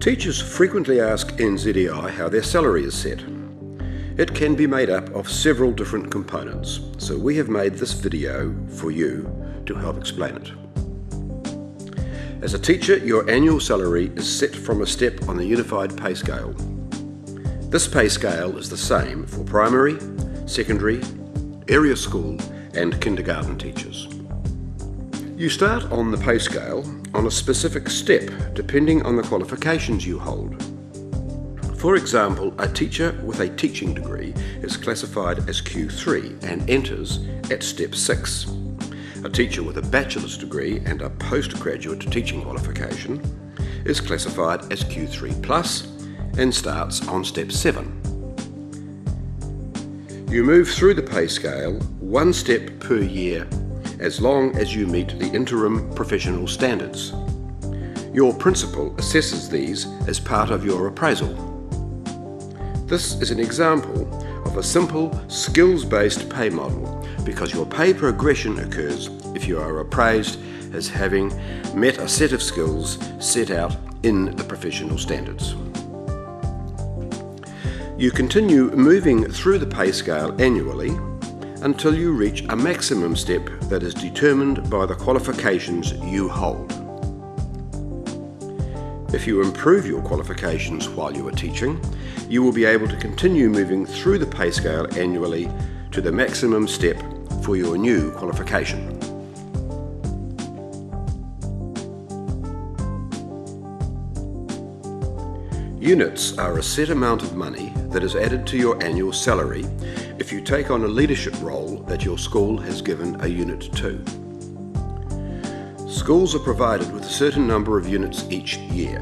Teachers frequently ask NZEI how their salary is set. It can be made up of several different components, so we have made this video for you to help explain it. As a teacher, your annual salary is set from a step on the Unified Pay Scale. This pay scale is the same for primary, secondary, area school and kindergarten teachers. You start on the pay scale on a specific step depending on the qualifications you hold. For example, a teacher with a teaching degree is classified as Q3 and enters at step 6. A teacher with a bachelor's degree and a postgraduate teaching qualification is classified as Q3 plus and starts on step 7. You move through the pay scale one step per year as long as you meet the interim professional standards. Your principal assesses these as part of your appraisal. This is an example of a simple skills-based pay model because your pay progression occurs if you are appraised as having met a set of skills set out in the professional standards. You continue moving through the pay scale annually until you reach a maximum step that is determined by the qualifications you hold. If you improve your qualifications while you are teaching, you will be able to continue moving through the pay scale annually to the maximum step for your new qualification. Units are a set amount of money that is added to your annual salary if you take on a leadership role that your school has given a unit to. Schools are provided with a certain number of units each year.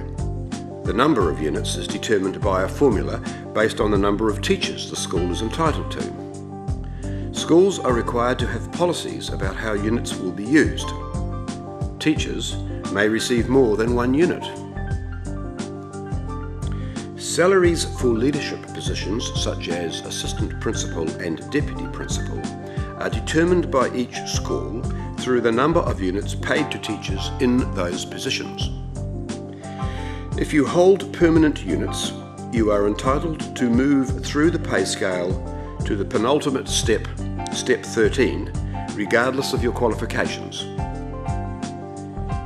The number of units is determined by a formula based on the number of teachers the school is entitled to. Schools are required to have policies about how units will be used. Teachers may receive more than one unit. Salaries for leadership positions such as assistant principal and deputy principal are determined by each school through the number of units paid to teachers in those positions. If you hold permanent units, you are entitled to move through the pay scale to the penultimate step, step 13, regardless of your qualifications.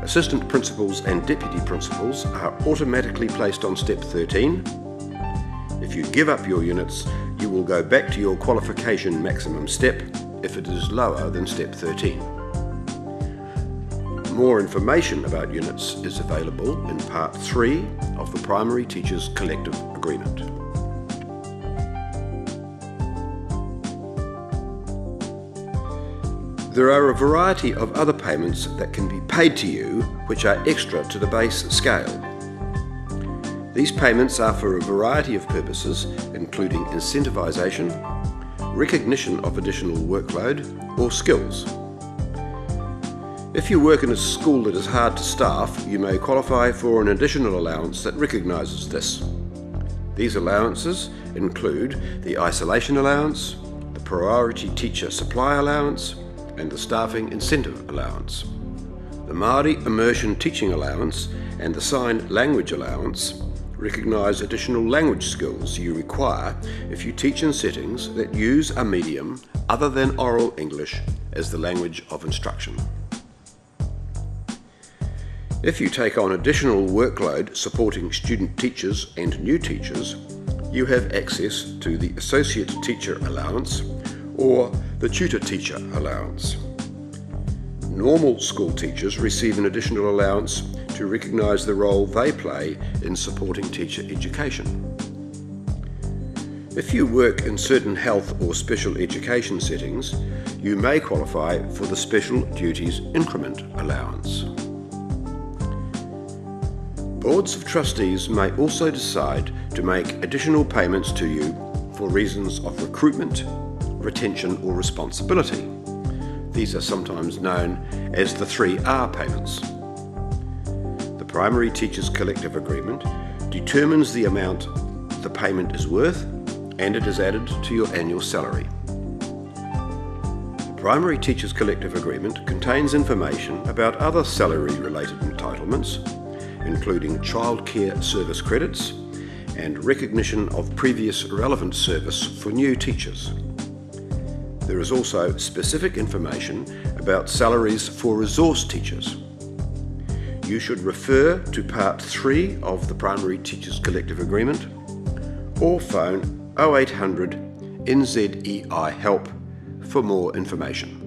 Assistant principals and deputy principals are automatically placed on step 13. If you give up your units, you will go back to your qualification maximum step if it is lower than step 13. More information about units is available in Part 3 of the Primary Teachers Collective Agreement. There are a variety of other payments that can be paid to you which are extra to the base scale. These payments are for a variety of purposes, including incentivisation, recognition of additional workload, or skills. If you work in a school that is hard to staff, you may qualify for an additional allowance that recognises this. These allowances include the isolation allowance, the priority teacher supply allowance, and the staffing incentive allowance. The Māori immersion teaching allowance and the sign language allowance recognise additional language skills you require if you teach in settings that use a medium other than oral English as the language of instruction. If you take on additional workload supporting student teachers and new teachers, you have access to the Associate Teacher Allowance or the Tutor Teacher Allowance. Normal school teachers receive an additional allowance to recognise the role they play in supporting teacher education. If you work in certain health or special education settings, you may qualify for the Special Duties Increment Allowance. Boards of Trustees may also decide to make additional payments to you for reasons of recruitment, retention or responsibility. These are sometimes known as the 3R payments. The Primary Teachers Collective Agreement determines the amount the payment is worth and it is added to your annual salary. The Primary Teachers Collective Agreement contains information about other salary-related entitlements including childcare service credits and recognition of previous relevant service for new teachers. There is also specific information about salaries for resource teachers. You should refer to Part 3 of the Primary Teachers Collective Agreement or phone 0800 NZEI Help for more information.